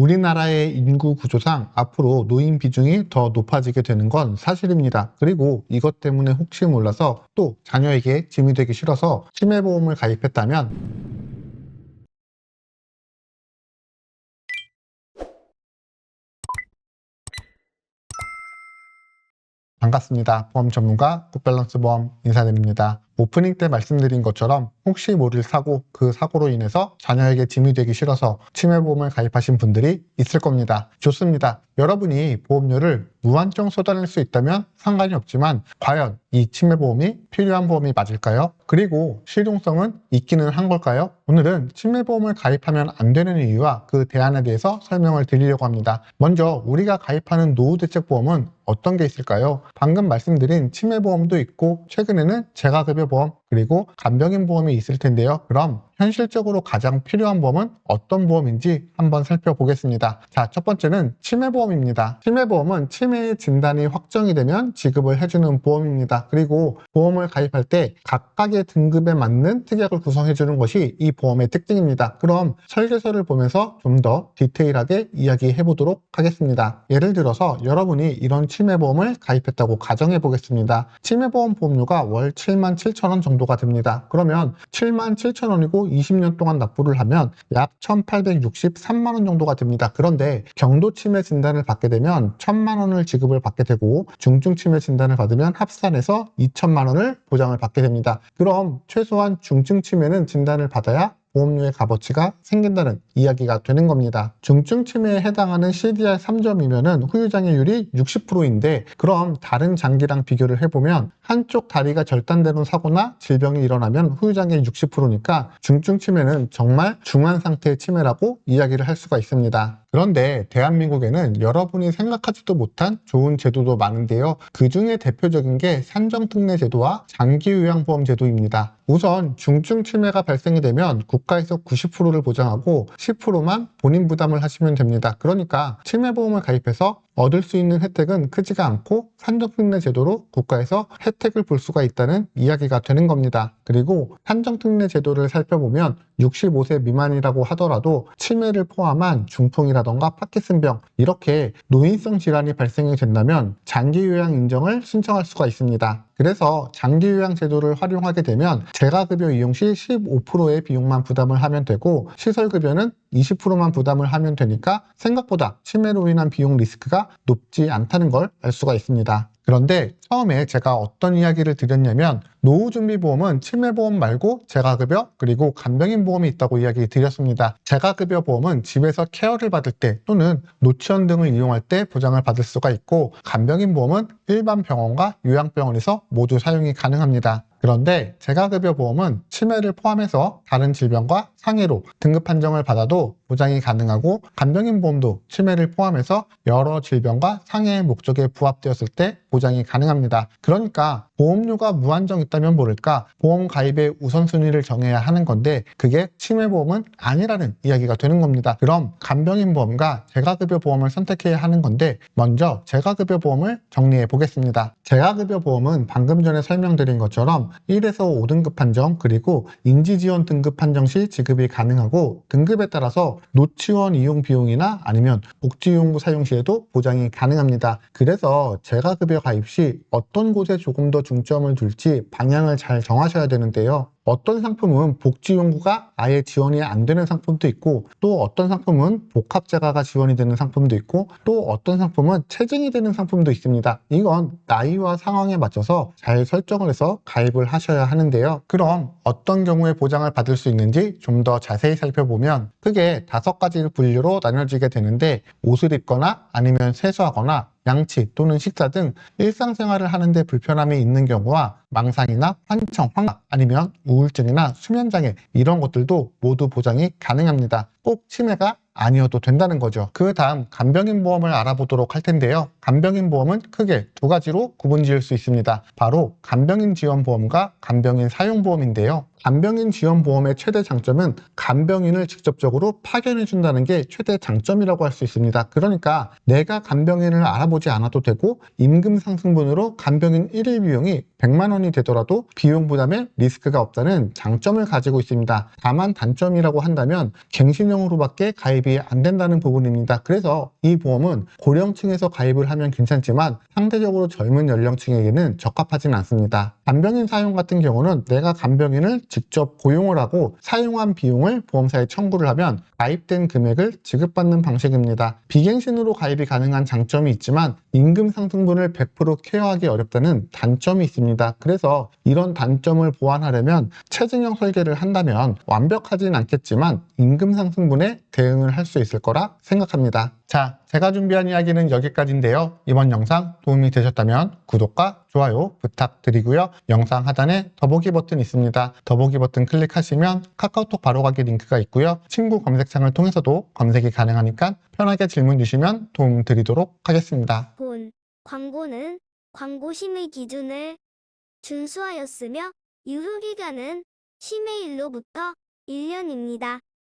우리나라의 인구 구조상 앞으로 노인 비중이 더 높아지게 되는 건 사실입니다. 그리고 이것 때문에 혹시 몰라서 또 자녀에게 짐이 되기 싫어서 치매보험을 가입했다면 반갑습니다. 보험 전문가 굿밸런스 보험 인사드립니다. 오프닝 때 말씀드린 것처럼 혹시 모를 사고, 그 사고로 인해서 자녀에게 짐이 되기 싫어서 치매보험을 가입하신 분들이 있을 겁니다. 좋습니다. 여러분이 보험료를 무한정 쏟아낼 수 있다면 상관이 없지만 과연 이 치매보험이 필요한 보험이 맞을까요? 그리고 실용성은 있기는 한 걸까요? 오늘은 치매보험을 가입하면 안 되는 이유와 그 대안에 대해서 설명을 드리려고 합니다. 먼저 우리가 가입하는 노후대책보험은 어떤 게 있을까요? 방금 말씀드린 치매보험도 있고 최근에는 재가급여보험 그리고 간병인 보험이 있을 텐데요. 그럼 현실적으로 가장 필요한 보험은 어떤 보험인지 한번 살펴보겠습니다. 자, 첫 번째는 치매보험입니다. 치매보험은 치매의 진단이 확정이 되면 지급을 해주는 보험입니다. 그리고 보험을 가입할 때 각각의 등급에 맞는 특약을 구성해주는 것이 이 보험의 특징입니다. 그럼 설계서를 보면서 좀 더 디테일하게 이야기해 보도록 하겠습니다. 예를 들어서 여러분이 이런 치매보험을 가입했다고 가정해 보겠습니다. 치매보험 보험료가 월 77,000원 정도가 됩니다. 그러면 77,000원이고 20년 동안 납부를 하면 약 1,863만원 정도가 됩니다. 그런데 경도치매 진단을 받게 되면 1,000만원을 지급을 받게 되고 중증치매 진단을 받으면 합산해서 2,000만원을 보장을 받게 됩니다. 그럼 최소한 중증치매는 진단을 받아야 보험료의 값어치가 생긴다는 이야기가 되는 겁니다. 중증 치매에 해당하는 CDR 3점이면은 후유장애율이 60%인데 그럼 다른 장기랑 비교를 해보면 한쪽 다리가 절단되는 사고나 질병이 일어나면 후유장애 60%니까 중증 치매는 정말 중한 상태의 치매라고 이야기를 할 수가 있습니다. 그런데 대한민국에는 여러분이 생각하지도 못한 좋은 제도도 많은데요. 그 중에 대표적인 게 산정특례 제도와 장기요양보험 제도입니다. 우선 중증 치매가 발생이 되면 국가에서 90%를 보장하고 10%만 본인 부담을 하시면 됩니다. 그러니까 치매보험을 가입해서 얻을 수 있는 혜택은 크지가 않고 산정특례 제도로 국가에서 혜택을 볼 수가 있다는 이야기가 되는 겁니다. 그리고 산정특례 제도를 살펴보면 65세 미만이라고 하더라도 치매를 포함한 중풍이라던가 파킨슨병 이렇게 노인성 질환이 발생이 된다면 장기요양 인정을 신청할 수가 있습니다. 그래서 장기요양 제도를 활용하게 되면 재가급여 이용 시 15%의 비용만 부담을 하면 되고 시설급여는 20%만 부담을 하면 되니까 생각보다 치매로 인한 비용 리스크가 높지 않다는 걸 알 수가 있습니다. 그런데 처음에 제가 어떤 이야기를 드렸냐면 노후준비보험은 치매보험 말고 재가급여 그리고 간병인 보험이 있다고 이야기 드렸습니다. 재가급여 보험은 집에서 케어를 받을 때 또는 노치원 등을 이용할 때 보장을 받을 수가 있고 간병인 보험은 일반 병원과 요양병원에서 모두 사용이 가능합니다. 그런데 재가급여 보험은 치매를 포함해서 다른 질병과 상해로 등급 판정을 받아도 보장이 가능하고 간병인 보험도 치매를 포함해서 여러 질병과 상해의 목적에 부합되었을 때 보장이 가능합니다. 그러니까 보험료가 무한정 있다면 모를까 보험 가입의 우선순위를 정해야 하는 건데 그게 치매보험은 아니라는 이야기가 되는 겁니다. 그럼 간병인 보험과 재가급여 보험을 선택해야 하는 건데 먼저 재가급여 보험을 정리해 보겠습니다. 재가급여 보험은 방금 전에 설명드린 것처럼 1에서 5등급 판정 그리고 인지지원 등급 판정 시 지급이 가능하고 등급에 따라서 노치원 이용 비용이나 아니면 복지용구 사용 시에도 보장이 가능합니다. 그래서 재가급여 가입 시 어떤 곳에 조금 더 중점을 둘지 방향을 잘 정하셔야 되는데요. 어떤 상품은 복지용구가 아예 지원이 안 되는 상품도 있고 또 어떤 상품은 복합재가가 지원이 되는 상품도 있고 또 어떤 상품은 체증이 되는 상품도 있습니다. 이건 나이와 상황에 맞춰서 잘 설정을 해서 가입을 하셔야 하는데요. 그럼 어떤 경우에 보장을 받을 수 있는지 좀 더 자세히 살펴보면 크게 5가지 분류로 나눠지게 되는데 옷을 입거나 아니면 세수하거나 양치 또는 식사 등 일상생활을 하는데 불편함이 있는 경우와 망상이나 환청, 환각 아니면 우울증이나 수면장애 이런 것들도 모두 보장이 가능합니다. 꼭 치매가 아니어도 된다는 거죠. 그 다음 간병인 보험을 알아보도록 할 텐데요. 간병인 보험은 크게 두 가지로 구분 지을 수 있습니다. 바로 간병인 지원보험과 간병인 사용보험인데요. 간병인 지원보험의 최대 장점은 간병인을 직접적으로 파견해 준다는 게 최대 장점이라고 할 수 있습니다. 그러니까 내가 간병인을 알아보지 않아도 되고 임금 상승분으로 간병인 1일 비용이 100만 원이 되더라도 비용 부담에 리스크가 없다는 장점을 가지고 있습니다. 다만 단점이라고 한다면 갱신형으로밖에 가입이 안 된다는 부분입니다. 그래서 이 보험은 고령층에서 가입을 하면 괜찮지만 상대적으로 젊은 연령층에게는 적합하진 않습니다. 간병인 사용 같은 경우는 내가 간병인을 직접 고용을 하고 사용한 비용을 보험사에 청구를 하면 가입된 금액을 지급받는 방식입니다. 비갱신으로 가입이 가능한 장점이 있지만 임금 상승분을 100% 케어하기 어렵다는 단점이 있습니다. 그래서 이런 단점을 보완하려면 체증형 설계를 한다면 완벽하진 않겠지만 임금 상승분에 대응을 할 수 있을 거라 생각합니다. 자, 제가 준비한 이야기는 여기까지인데요. 이번 영상 도움이 되셨다면 구독과 좋아요 부탁드리고요. 영상 하단에 더보기 버튼 있습니다. 더보기 버튼 클릭하시면 카카오톡 바로가기 링크가 있고요. 친구 검색창을 통해서도 검색이 가능하니까 편하게 질문 주시면 도움 드리도록 하겠습니다. 본 광고는 광고 심의 기준을 준수하였으며 유효기간은 심의일로부터 1년입니다.